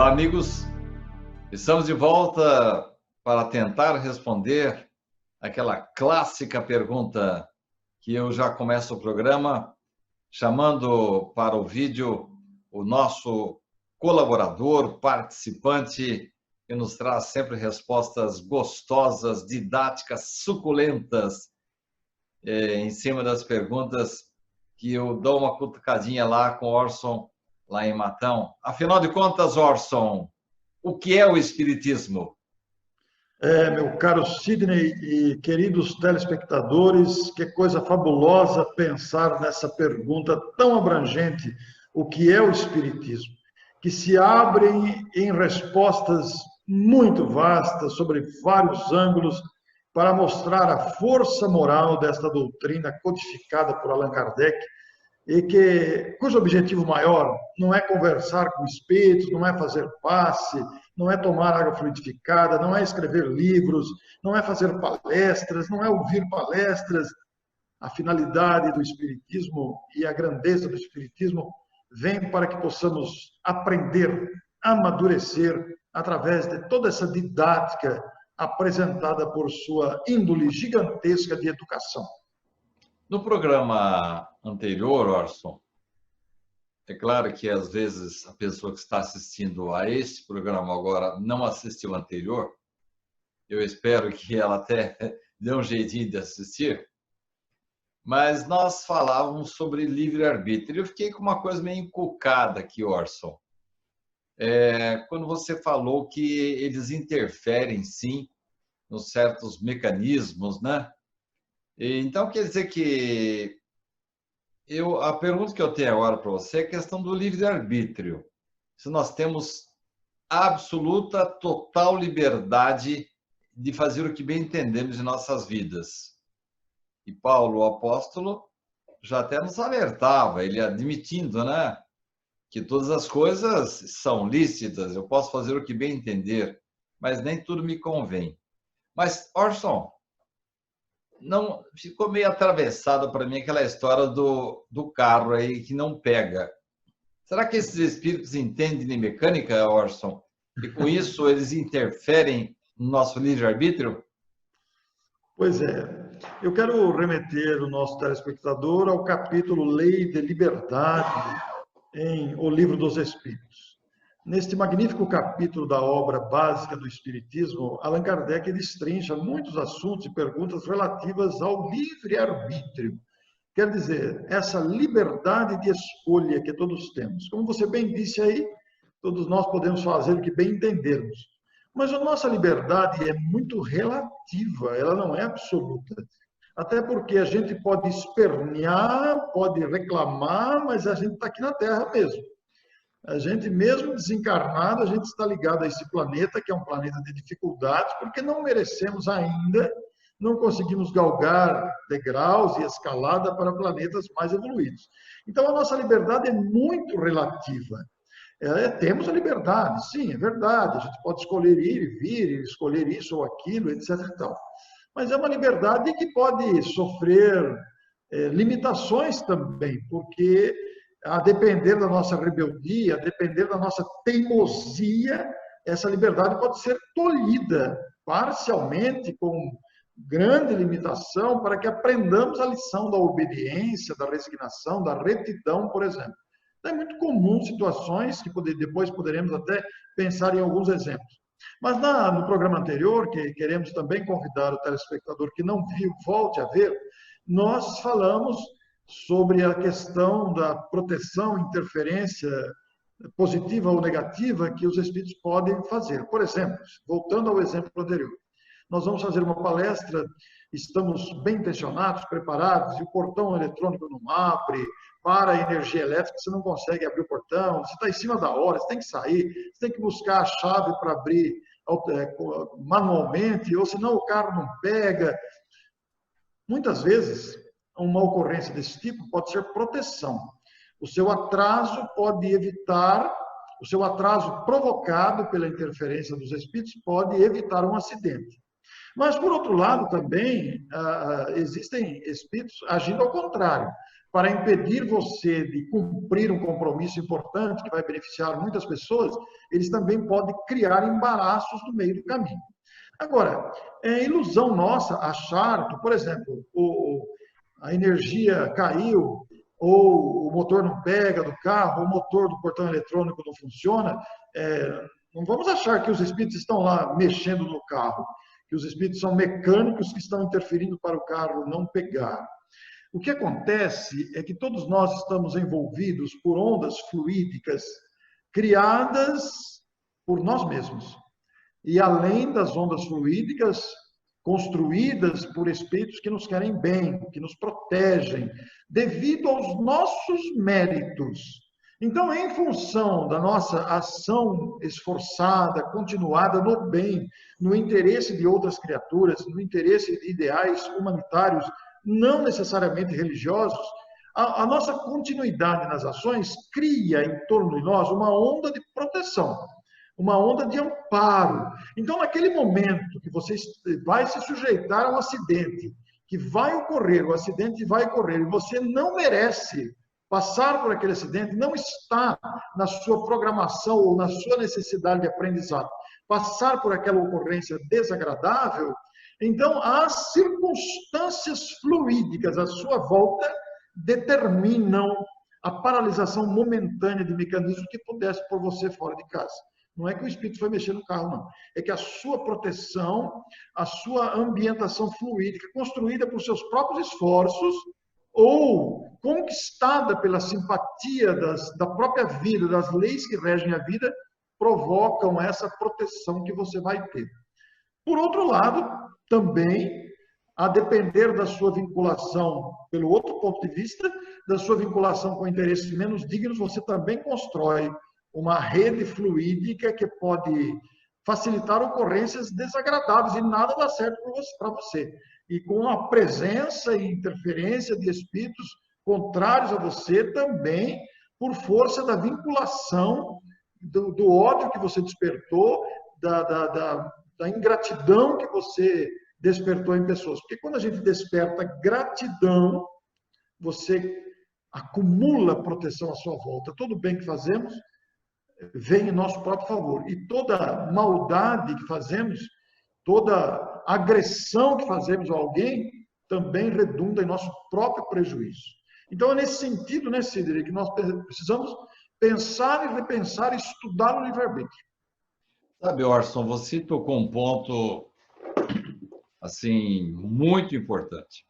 Olá, amigos. Estamos de volta para tentar responder aquela clássica pergunta que eu já começo o programa chamando para o vídeo o nosso colaborador, participante, que nos traz sempre respostas gostosas, didáticas, suculentas, em cima das perguntas que eu dou uma cutucadinha lá com o Orson, lá em Matão. Afinal de contas, Orson, o que é o Espiritismo? Meu caro Sidney e queridos telespectadores, que coisa fabulosa pensar nessa pergunta tão abrangente, o que é o Espiritismo, que se abrem em respostas muito vastas sobre vários ângulos para mostrar a força moral desta doutrina codificada por Allan Kardec cujo objetivo maior não é conversar com espíritos, não é fazer passe, não é tomar água fluidificada, não é escrever livros, não é fazer palestras, não é ouvir palestras. A finalidade do Espiritismo e a grandeza do Espiritismo vem para que possamos aprender, amadurecer através de toda essa didática apresentada por sua índole gigantesca de educação. No programa anterior, Orson, é claro que às vezes a pessoa que está assistindo a este programa agora não assistiu o anterior. Eu espero que ela até dê um jeitinho de assistir. Mas nós falávamos sobre livre-arbítrio. Eu fiquei com uma coisa meio encucada aqui, Orson. Quando você falou que eles interferem, sim, nos certos mecanismos, né? Então, quer dizer que a pergunta que eu tenho agora para você é a questão do livre-arbítrio. Se nós temos absoluta, total liberdade de fazer o que bem entendemos em nossas vidas. E Paulo, o apóstolo, já até nos alertava, ele admitindo, né, que todas as coisas são lícitas, eu posso fazer o que bem entender, mas nem tudo me convém. Mas, Orson, não ficou meio atravessado para mim aquela história do carro aí que não pega. Será que esses espíritos entendem de mecânica, Orson? E com isso eles interferem no nosso livre-arbítrio? Pois é. Eu quero remeter o nosso telespectador ao capítulo Lei de Liberdade em O Livro dos Espíritos. Neste magnífico capítulo da obra básica do Espiritismo, Allan Kardec destrincha muitos assuntos e perguntas relativas ao livre-arbítrio. Quer dizer, essa liberdade de escolha que todos temos. Como você bem disse aí, todos nós podemos fazer o que bem entendermos. Mas a nossa liberdade é muito relativa, ela não é absoluta. Até porque a gente pode espernear, pode reclamar, mas a gente está aqui na Terra mesmo. A gente, mesmo desencarnado, a gente está ligado a esse planeta, que é um planeta de dificuldades, porque não merecemos ainda, não conseguimos galgar degraus e escalada para planetas mais evoluídos. Então, a nossa liberdade é muito relativa. Temos a liberdade, sim, é verdade, a gente pode escolher ir e vir, escolher isso ou aquilo, etc. e tal. Mas é uma liberdade que pode sofrer limitações também, porque a depender da nossa rebeldia, a depender da nossa teimosia, essa liberdade pode ser tolhida parcialmente, com grande limitação, para que aprendamos a lição da obediência, da resignação, da retidão, por exemplo. Então, é muito comum situações que depois poderemos até pensar em alguns exemplos. Mas no programa anterior, que queremos também convidar o telespectador que não viu, volte a ver, nós falamos sobre a questão da proteção, interferência positiva ou negativa que os espíritos podem fazer. Por exemplo, voltando ao exemplo anterior, nós vamos fazer uma palestra, estamos bem intencionados, preparados, e o portão eletrônico não abre, para a energia elétrica, você não consegue abrir o portão, você está em cima da hora, você tem que sair, você tem que buscar a chave para abrir manualmente, ou senão o carro não pega. Muitas vezes, uma ocorrência desse tipo pode ser proteção. O seu atraso pode evitar, o seu atraso provocado pela interferência dos espíritos pode evitar um acidente. Mas, por outro lado, também existem espíritos agindo ao contrário, para impedir você de cumprir um compromisso importante que vai beneficiar muitas pessoas, eles também podem criar embaraços no meio do caminho. Agora, é ilusão nossa achar que, por exemplo, a energia caiu, ou o motor não pega do carro, ou o motor do portão eletrônico não funciona. Não vamos achar que os espíritos estão lá mexendo no carro, que os espíritos são mecânicos que estão interferindo para o carro não pegar. O que acontece é que todos nós estamos envolvidos por ondas fluídicas criadas por nós mesmos. E além das ondas fluídicas, construídas por espíritos que nos querem bem, que nos protegem, devido aos nossos méritos. Então, em função da nossa ação esforçada, continuada no bem, no interesse de outras criaturas, no interesse de ideais humanitários, não necessariamente religiosos, a nossa continuidade nas ações cria em torno de nós uma onda de proteção, uma onda de amparo. Então, naquele momento que você vai se sujeitar a um acidente, que vai ocorrer, o acidente vai ocorrer, e você não merece passar por aquele acidente, não está na sua programação ou na sua necessidade de aprendizado, passar por aquela ocorrência desagradável, então as circunstâncias fluídicas à sua volta determinam a paralisação momentânea de mecanismos que pudesse pôr você fora de casa. Não é que o espírito foi mexer no carro, não. É que a sua proteção, a sua ambientação fluídica, construída por seus próprios esforços, ou conquistada pela simpatia da própria vida, das leis que regem a vida, provocam essa proteção que você vai ter. Por outro lado, também, a depender da sua vinculação, pelo outro ponto de vista, da sua vinculação com interesses menos dignos, você também constrói uma rede fluídica que pode facilitar ocorrências desagradáveis e nada dá certo para você. E com a presença e interferência de espíritos contrários a você também, por força da vinculação, do ódio que você despertou, da ingratidão que você despertou em pessoas. Porque quando a gente desperta gratidão, você acumula proteção à sua volta. Todo bem que fazemos vem em nosso próprio favor. E toda maldade que fazemos, toda agressão que fazemos a alguém, também redunda em nosso próprio prejuízo. Então, é nesse sentido, né, Sidney, que nós precisamos pensar e repensar e estudar o livre-arbítrio. Sabe, Orson, você tocou um ponto, assim, muito importante.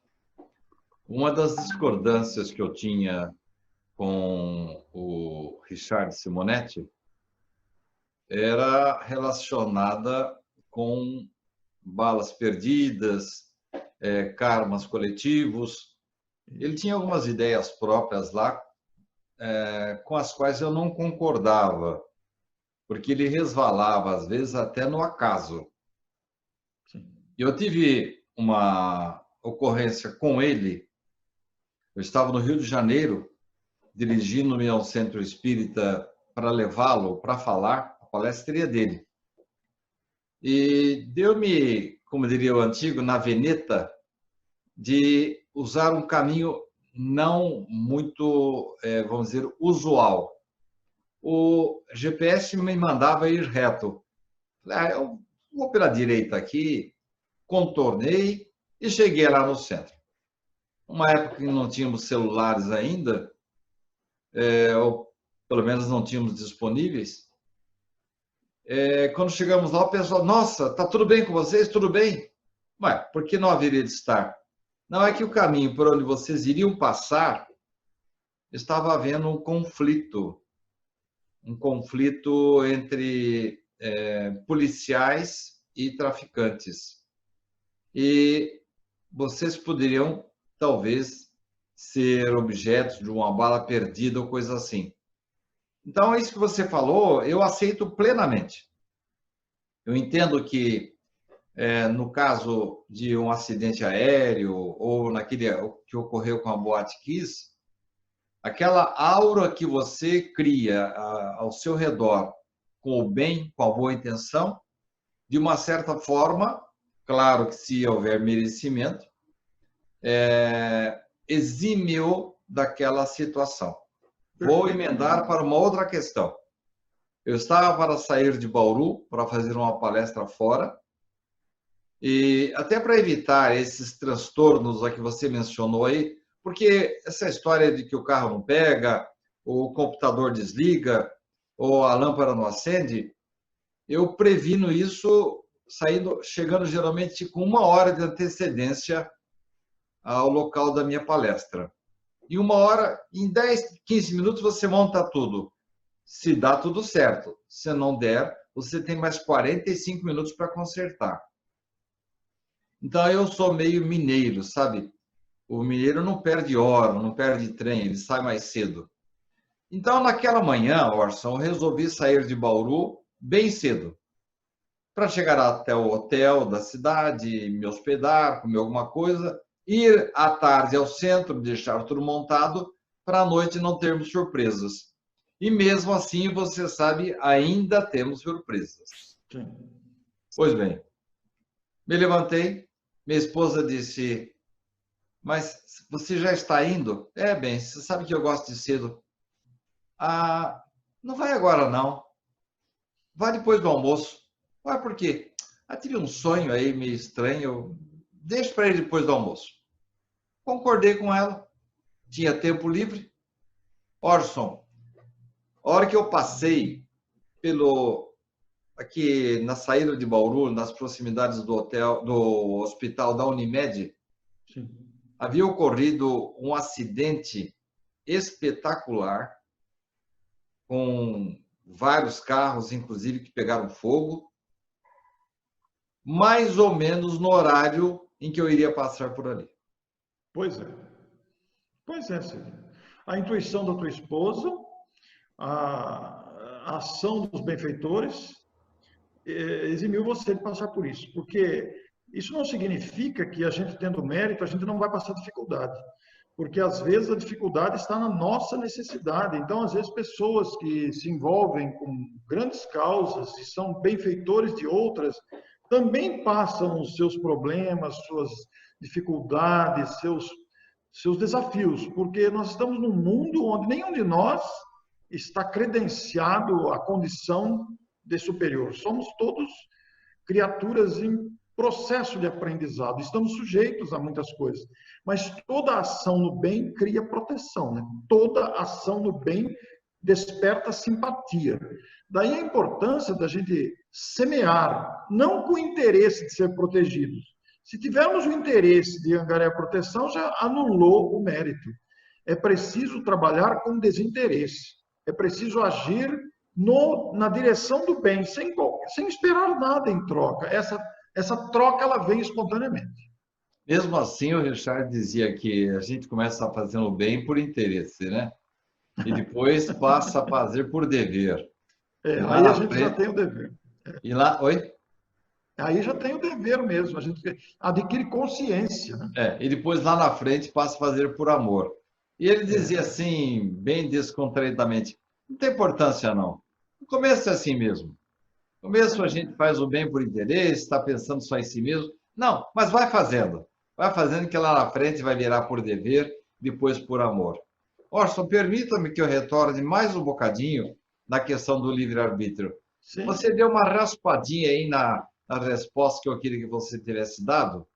Uma das discordâncias que eu tinha com o Richard Simonetti era relacionada com balas perdidas, karmas coletivos. Ele tinha algumas ideias próprias lá, com as quais eu não concordava, porque ele resvalava, às vezes, até no acaso. Eu tive uma ocorrência com ele. Eu estava no Rio de Janeiro, dirigindo-me ao Centro Espírita para levá-lo para falar. A palestra seria dele. E deu-me, como diria o antigo, na veneta, de usar um caminho não muito, vamos dizer, usual. O GPS me mandava ir reto. Eu vou pela direita aqui, contornei e cheguei lá no centro. Uma época que não tínhamos celulares ainda, ou pelo menos não tínhamos disponíveis. Quando chegamos lá, o pessoal, nossa, tá tudo bem com vocês? Tudo bem? Ué, por que não haveria de estar? Não, é que o caminho por onde vocês iriam passar estava havendo um conflito entre policiais e traficantes. E vocês poderiam, talvez, ser objetos de uma bala perdida ou coisa assim. Então, isso que você falou, eu aceito plenamente. Eu entendo que, no caso de um acidente aéreo ou naquele que ocorreu com a Boate Kiss, aquela aura que você cria ao seu redor com o bem, com a boa intenção, de uma certa forma, claro que se houver merecimento, exime-o daquela situação. Vou emendar para uma outra questão. Eu estava para sair de Bauru para fazer uma palestra fora, e até para evitar esses transtornos a que você mencionou aí, porque essa história de que o carro não pega, o computador desliga, ou a lâmpada não acende, eu previno isso chegando geralmente com 1 hora de antecedência ao local da minha palestra. Em 1 hora, em 10, 15 minutos, você monta tudo. Se dá tudo certo. Se não der, você tem mais 45 minutos para consertar. Então, eu sou meio mineiro, sabe? O mineiro não perde hora, não perde trem, ele sai mais cedo. Então, naquela manhã, Orson, eu resolvi sair de Bauru bem cedo, para chegar até o hotel da cidade, me hospedar, comer alguma coisa, ir à tarde ao centro, deixar tudo montado, para a noite não termos surpresas. E mesmo assim, você sabe, ainda temos surpresas. Sim. Pois bem, me levantei, minha esposa disse, mas você já está indo? Bem, você sabe que eu gosto de cedo. Ah, não vai agora não. Vai depois do almoço. Ué, por quê? Tive um sonho aí meio estranho. Deixa para ir depois do almoço. Concordei com ela. Tinha tempo livre. Orson, a hora que eu passei aqui na saída de Bauru, nas proximidades do hospital da Unimed, Sim. havia ocorrido um acidente espetacular com vários carros, inclusive, que pegaram fogo, mais ou menos no horário em que eu iria passar por ali. Pois é. Pois é, Cid. A intuição da tua esposa, a ação dos benfeitores, eximiu você de passar por isso. Porque isso não significa que a gente tendo mérito, a gente não vai passar dificuldade. Porque às vezes a dificuldade está na nossa necessidade. Então, às vezes, pessoas que se envolvem com grandes causas e são benfeitores de outras, também passam os seus problemas, suas dificuldades, seus desafios, porque nós estamos num mundo onde nenhum de nós está credenciado à condição de superior. Somos todos criaturas em processo de aprendizado, estamos sujeitos a muitas coisas, mas toda ação no bem cria proteção, né? Toda ação no bem desperta simpatia. Daí a importância da gente semear, não com o interesse de ser protegidos. Se tivermos o interesse de angariar proteção, já anulou o mérito. É preciso trabalhar com desinteresse. É preciso agir na direção do bem, sem esperar nada em troca. Essa troca ela vem espontaneamente. Mesmo assim, o Richard dizia que a gente começa fazendo bem por interesse, né? E depois passa a fazer por dever. Aí a gente já tem o dever. E lá, oi? Aí já tem o dever mesmo, a gente adquire consciência. Né? E depois lá na frente passa a fazer por amor. E ele dizia assim, bem descontraídamente, não tem importância não. No começo é assim mesmo. No começo a gente faz o bem por interesse, está pensando só em si mesmo. Não, mas vai fazendo. Vai fazendo que lá na frente vai virar por dever, depois por amor. Orson, permita-me que eu retorne mais um bocadinho na questão do livre-arbítrio. Você deu uma raspadinha aí na resposta que eu queria que você tivesse dado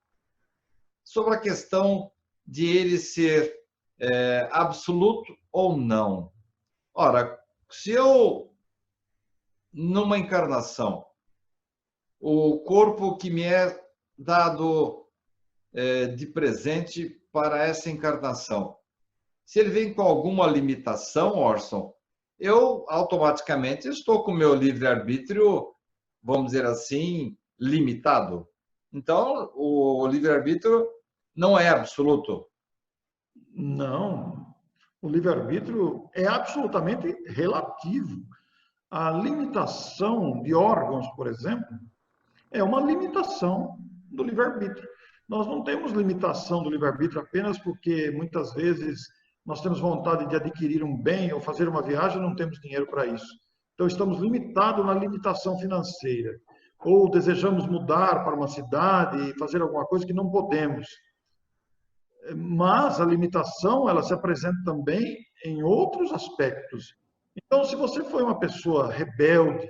sobre a questão de ele ser absoluto ou não. Ora, se eu, numa encarnação, o corpo que me é dado de presente para essa encarnação, se ele vem com alguma limitação, Orson, eu automaticamente estou com o meu livre-arbítrio, vamos dizer assim, limitado. Então, o livre-arbítrio não é absoluto. Não. O livre-arbítrio é absolutamente relativo. A limitação de órgãos, por exemplo, é uma limitação do livre-arbítrio. Nós não temos limitação do livre-arbítrio apenas porque, muitas vezes, nós temos vontade de adquirir um bem ou fazer uma viagem e não temos dinheiro para isso. Então, estamos limitados na limitação financeira. Ou desejamos mudar para uma cidade e fazer alguma coisa que não podemos. mas a limitação ela se apresenta também em outros aspectos. Então, se você foi uma pessoa rebelde,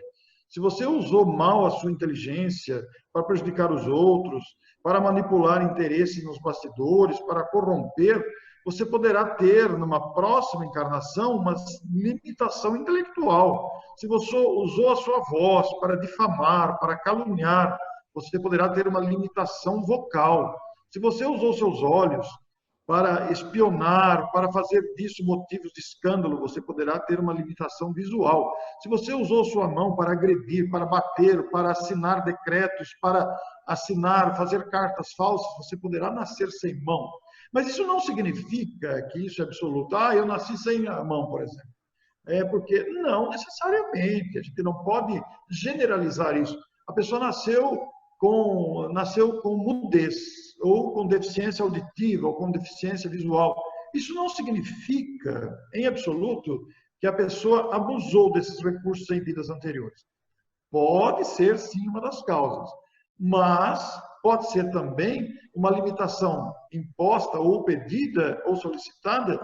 se você usou mal a sua inteligência para prejudicar os outros, para manipular interesses nos bastidores, para corromper, você poderá ter, numa próxima encarnação, uma limitação intelectual. Se você usou a sua voz para difamar, para caluniar, você poderá ter uma limitação vocal. Se você usou seus olhos para espionar, para fazer disso motivos de escândalo, você poderá ter uma limitação visual. Se você usou sua mão para agredir, para bater, para assinar decretos, para assinar, fazer cartas falsas, você poderá nascer sem mão. Mas isso não significa que isso é absoluto. Ah, eu nasci sem a mão, por exemplo. É porque não necessariamente, a gente não pode generalizar isso. A pessoa nasceu com mudez, ou com deficiência auditiva, ou com deficiência visual. Isso não significa, em absoluto, que a pessoa abusou desses recursos em vidas anteriores. Pode ser, sim, uma das causas, mas pode ser também uma limitação imposta ou pedida ou solicitada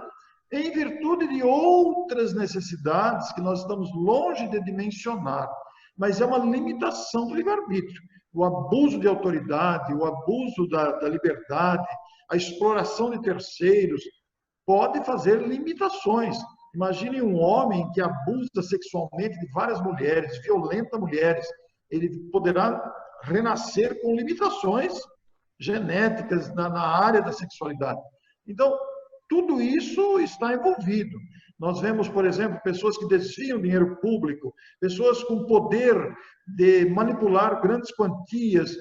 em virtude de outras necessidades que nós estamos longe de dimensionar, mas é uma limitação do livre-arbítrio. O abuso de autoridade, o abuso da liberdade, a exploração de terceiros, pode fazer limitações. Imagine um homem que abusa sexualmente de várias mulheres, violenta mulheres, ele poderá renascer com limitações genéticas na área da sexualidade. Então, tudo isso está envolvido. Nós vemos, por exemplo, pessoas que desviam dinheiro público, pessoas com poder de manipular grandes quantias,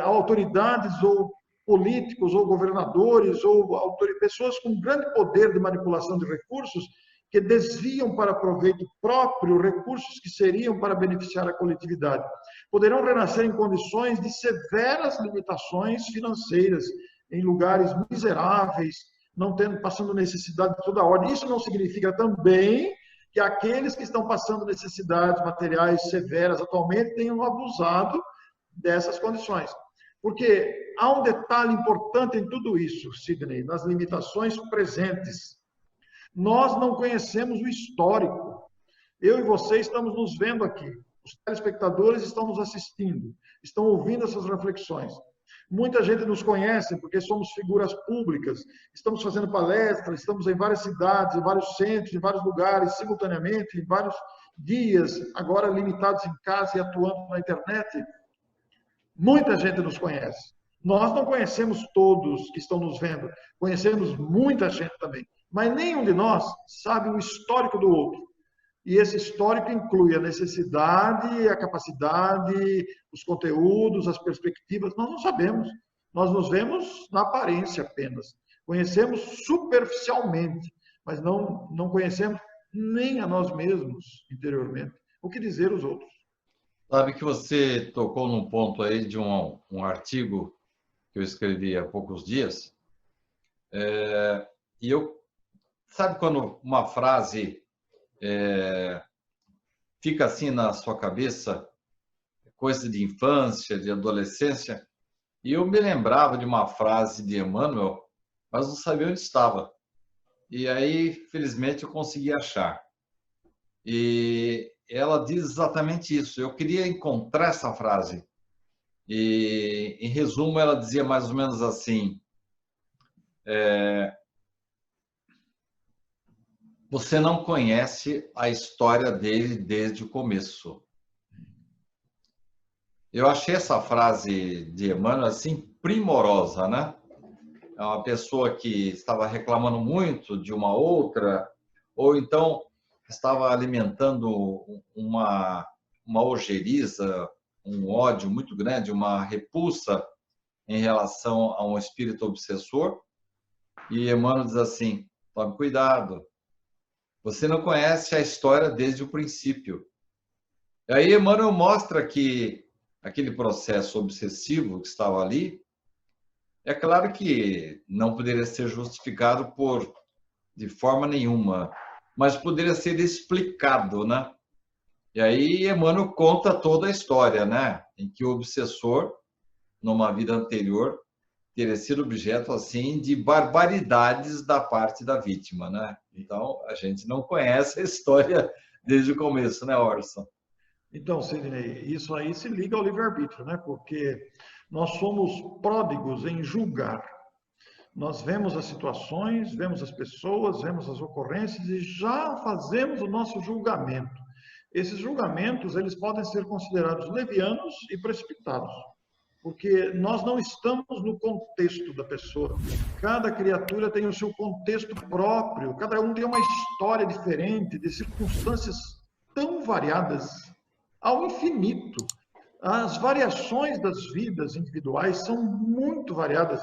autoridades ou políticos ou governadores ou pessoas com grande poder de manipulação de recursos que desviam para proveito próprio recursos que seriam para beneficiar a coletividade. Poderão renascer em condições de severas limitações financeiras, em lugares miseráveis, não tendo, passando necessidade de toda a ordem. Isso não significa também que aqueles que estão passando necessidades materiais severas atualmente tenham abusado dessas condições. Porque há um detalhe importante em tudo isso, Sidney, nas limitações presentes. Nós não conhecemos o histórico. Eu e você estamos nos vendo aqui. Os telespectadores estão nos assistindo, estão ouvindo essas reflexões. Muita gente nos conhece porque somos figuras públicas, estamos fazendo palestras, estamos em várias cidades, em vários centros, em vários lugares, simultaneamente, em vários dias, agora limitados em casa e atuando na internet. Muita gente nos conhece. Nós não conhecemos todos que estão nos vendo, conhecemos muita gente também, mas nenhum de nós sabe o histórico do outro. E esse histórico inclui a necessidade, a capacidade, os conteúdos, as perspectivas. Nós não sabemos. Nós nos vemos na aparência apenas. Conhecemos superficialmente, mas não conhecemos nem a nós mesmos interiormente. O que dizer os outros? Sabe que você tocou num ponto aí de um artigo que eu escrevi há poucos dias. E sabe quando uma frase fica assim na sua cabeça, coisa de infância, de adolescência, e eu me lembrava de uma frase de Emmanuel, mas não sabia onde estava. E aí, felizmente, eu consegui achar. E ela diz exatamente isso. Eu queria encontrar essa frase. E, em resumo, ela dizia mais ou menos assim: você não conhece a história dele desde o começo. Eu achei essa frase de Emmanuel assim primorosa, né? É uma pessoa que estava reclamando muito de uma outra, ou então estava alimentando uma ojeriza, um ódio muito grande, uma repulsa em relação a um espírito obsessor. E Emmanuel diz assim: tome cuidado. Você não conhece a história desde o princípio. E aí Emmanuel mostra que aquele processo obsessivo que estava ali, é claro que não poderia ser justificado de forma nenhuma, mas poderia ser explicado, né? E aí Emmanuel conta toda a história, né? Em que o obsessor, numa vida anterior, teria sido objeto assim de barbaridades da parte da vítima, né? Então, a gente não conhece a história desde o começo, né, Orson? Então, Sidney, isso aí se liga ao livre-arbítrio, né? Porque nós somos pródigos em julgar. Nós vemos as situações, vemos as pessoas, vemos as ocorrências e já fazemos o nosso julgamento. Esses julgamentos, eles podem ser considerados levianos e precipitados, porque nós não estamos no contexto da pessoa. Cada criatura tem o seu contexto próprio, cada um tem uma história diferente, de circunstâncias tão variadas ao infinito. As variações das vidas individuais são muito variadas.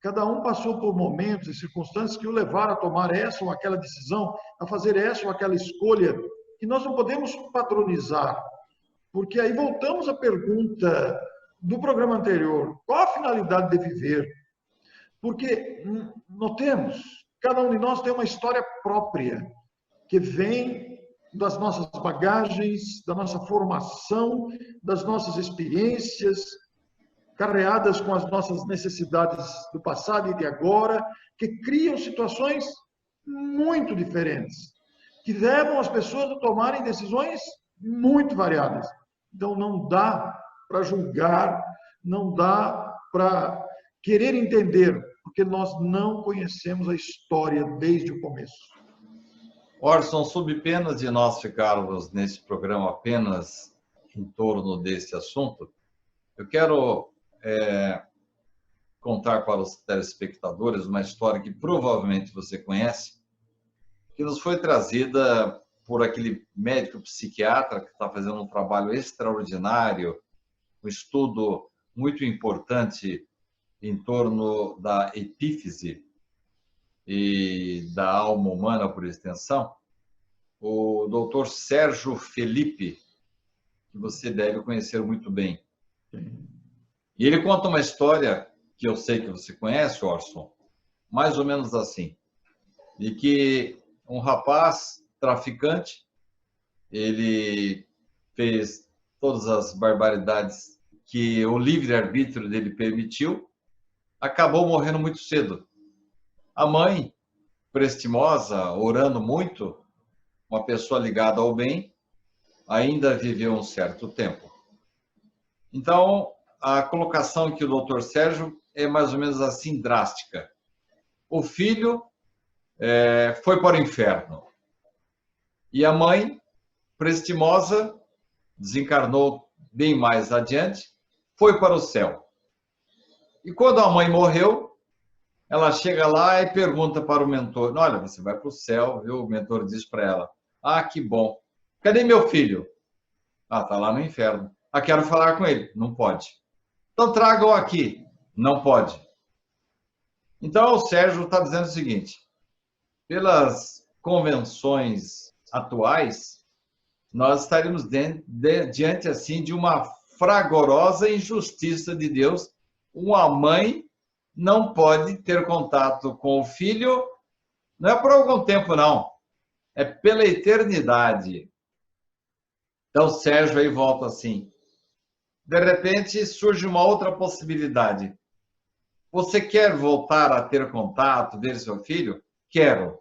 Cada um passou por momentos e circunstâncias que o levaram a tomar essa ou aquela decisão, a fazer essa ou aquela escolha, que nós não podemos padronizar. Porque aí voltamos à pergunta do programa anterior: qual a finalidade de viver? Porque notemos, cada um de nós tem uma história própria, que vem das nossas bagagens, da nossa formação, das nossas experiências, carreadas com as nossas necessidades do passado e de agora, que criam situações muito diferentes, que levam as pessoas a tomarem decisões muito variadas. Então, não dá para julgar, não dá para querer entender, porque nós não conhecemos a história desde o começo. Orson, sob pena de nós ficarmos nesse programa apenas em torno desse assunto, eu quero contar para os telespectadores uma história que provavelmente você conhece, que nos foi trazida por aquele médico psiquiatra que está fazendo um trabalho extraordinário, um estudo muito importante em torno da epífise e da alma humana, por extensão, o Dr. Sérgio Felipe, que você deve conhecer muito bem. E ele conta uma história que eu sei que você conhece, Orson, mais ou menos assim, de que um rapaz traficante, ele fez todas as barbaridades que o livre-arbítrio dele permitiu, acabou morrendo muito cedo. A mãe, prestimosa, orando muito, uma pessoa ligada ao bem, ainda viveu um certo tempo. Então, a colocação aqui do Dr. Sérgio é mais ou menos assim, drástica. O filho foi para o inferno. E a mãe, prestimosa, desencarnou bem mais adiante, foi para o céu. E quando a mãe morreu, ela chega lá e pergunta para o mentor: olha, você vai para o céu, viu? O mentor diz para ela: ah, que bom. Cadê meu filho? Ah, está lá no inferno. Ah, quero falar com ele. Não pode. Então tragam aqui. Não pode. Então o Sérgio está dizendo o seguinte: pelas convenções atuais, nós estaríamos diante assim de uma fragorosa injustiça de Deus. Uma mãe não pode ter contato com o filho, não é por algum tempo, não. É pela eternidade. Então, Sérgio aí volta assim. De repente, surge uma outra possibilidade. Você quer voltar a ter contato, ver seu filho? Quero.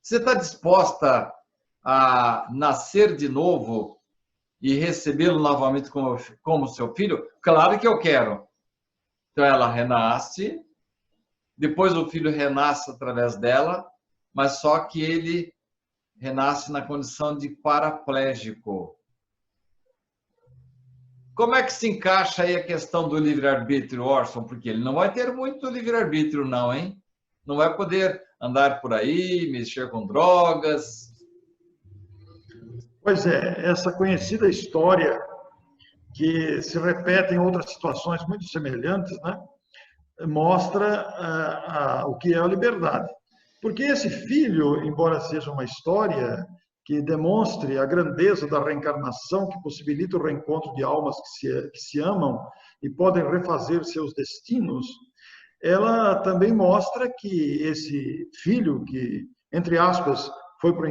Você está disposta a nascer de novo e recebê-lo novamente como seu filho? Claro que eu quero. Então, ela renasce, depois o filho renasce através dela, mas só que ele renasce na condição de paraplégico. Como é que se encaixa aí a questão do livre-arbítrio, Orson? Porque ele não vai ter muito livre-arbítrio, não, hein? Não vai poder andar por aí, mexer com drogas. Pois é, essa conhecida história que se repete em outras situações muito semelhantes, né? Mostra o que é a liberdade. Porque esse filho, embora seja uma história que demonstre a grandeza da reencarnação, que possibilita o reencontro de almas que se amam e podem refazer seus destinos, ela também mostra que esse filho, que, entre aspas, foi para o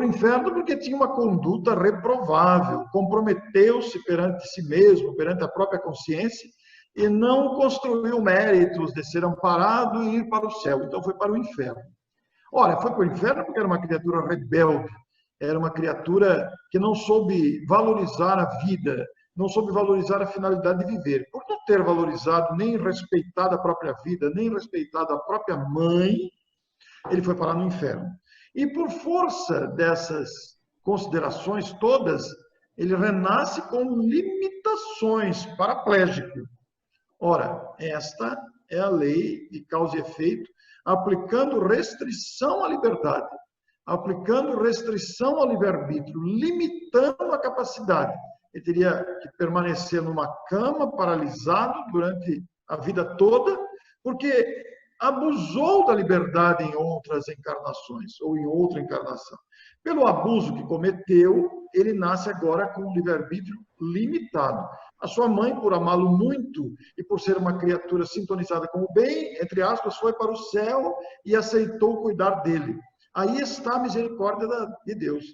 inferno porque tinha uma conduta reprovável, comprometeu-se perante si mesmo, perante a própria consciência, e não construiu méritos de ser amparado e ir para o céu, então foi para o inferno. Ora, foi para o inferno porque era uma criatura rebelde, era uma criatura que não soube valorizar a vida, não soube valorizar a finalidade de viver. Por não ter valorizado nem respeitado a própria vida, nem respeitado a própria mãe, ele foi parar no inferno. E por força dessas considerações todas, ele renasce com limitações, paraplégico. Ora, esta é a lei de causa e efeito, aplicando restrição à liberdade, aplicando restrição ao livre-arbítrio, limitando a capacidade. Ele teria que permanecer numa cama, paralisado durante a vida toda, porque abusou da liberdade em outras encarnações, ou em outra encarnação. Pelo abuso que cometeu, ele nasce agora com um livre-arbítrio limitado. A sua mãe, por amá-lo muito e por ser uma criatura sintonizada com o bem, entre aspas, foi para o céu e aceitou cuidar dele. Aí está a misericórdia de Deus,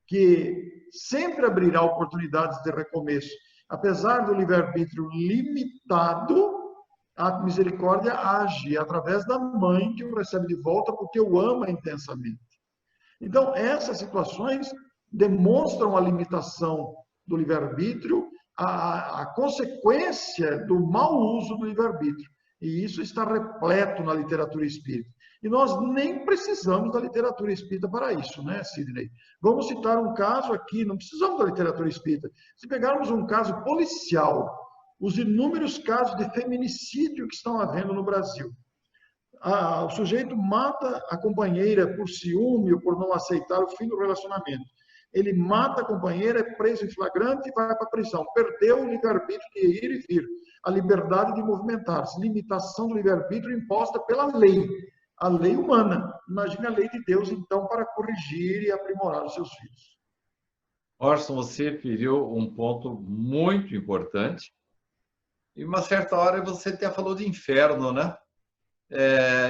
que sempre abrirá oportunidades de recomeço. Apesar do livre-arbítrio limitado, a misericórdia age através da mãe que o recebe de volta porque o ama intensamente. Então, essas situações demonstram a limitação do livre-arbítrio, a consequência do mau uso do livre-arbítrio. E isso está repleto na literatura espírita. E nós nem precisamos da literatura espírita para isso, né, Sidney? Vamos citar um caso aqui, não precisamos da literatura espírita. Se pegarmos um caso policial, os inúmeros casos de feminicídio que estão havendo no Brasil. O sujeito mata a companheira por ciúme ou por não aceitar o fim do relacionamento. Ele mata a companheira, é preso em flagrante e vai para a prisão. Perdeu o livre-arbítrio de ir e vir, a liberdade de movimentar-se, limitação do livre-arbítrio imposta pela lei, a lei humana. Imagine a lei de Deus, então, para corrigir e aprimorar os seus filhos. Orson, você feriu um ponto muito importante. E uma certa hora você até falou de inferno, né?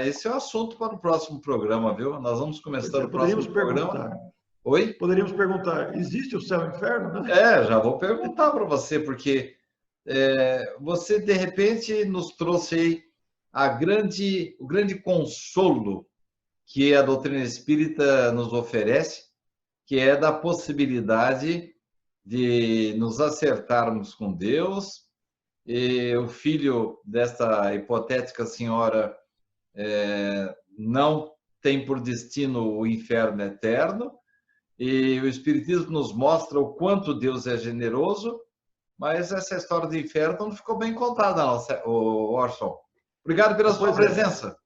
Esse é o assunto para o próximo programa, viu? Nós vamos começar o próximo programa. Oi? Poderíamos perguntar, existe o céu e o inferno? Né? Já vou perguntar para você, porque você, de repente, nos trouxe aí o grande consolo que a doutrina espírita nos oferece, que é da possibilidade de nos acertarmos com Deus. E o filho desta hipotética senhora não tem por destino o inferno eterno, e o Espiritismo nos mostra o quanto Deus é generoso, mas essa história do inferno não ficou bem contada, não, Orson. Obrigado pela sua presença.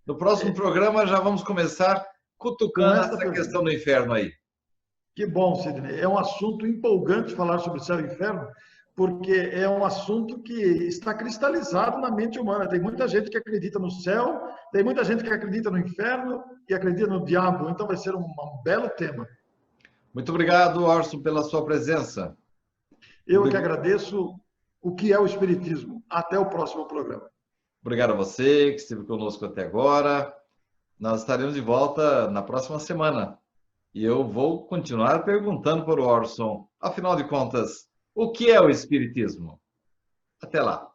No próximo programa já vamos começar cutucando essa questão do inferno aí. Que bom, Sidney. É um assunto empolgante falar sobre o céu e o inferno, porque é um assunto que está cristalizado na mente humana. Tem muita gente que acredita no céu, tem muita gente que acredita no inferno e acredita no diabo. Então vai ser um belo tema. Muito obrigado, Orson, pela sua presença. Eu que agradeço. O que é o Espiritismo? Até o próximo programa. Obrigado a você que esteve conosco até agora. Nós estaremos de volta na próxima semana. E eu vou continuar perguntando para o Orson, afinal de contas, o que é o Espiritismo? Até lá.